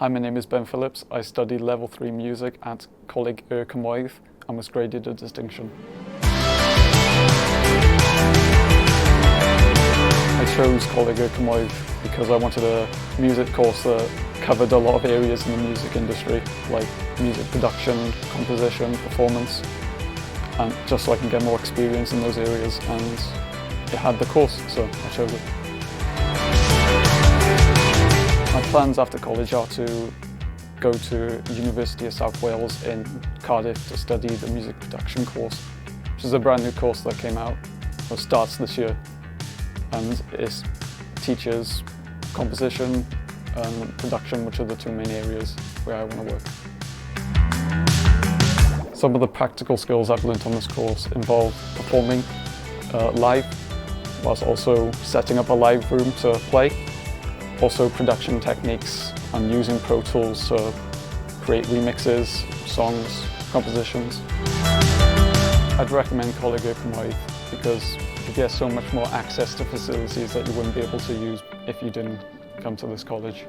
Hi, my name is Ben Phillips. I studied Level 3 Music at Canlyniadau and was graded a distinction. I chose Canlyniadau because I wanted a music course that covered a lot of areas in the music industry, like music production, composition, performance, and just so I can get more experience in those areas, and it had the course, so I chose it. My plans after college are to go to University of South Wales in Cardiff to study the music production course, which is a brand new course that came out, or starts this year, and it teaches composition and production, which are the two main areas where I want to work. Some of the practical skills I've learnt on this course involve performing live, whilst also setting up a live room to play. Also production techniques and using Pro Tools to create remixes, songs, compositions. I'd recommend Canlyniadau because you get so much more access to facilities that you wouldn't be able to use if you didn't come to this college.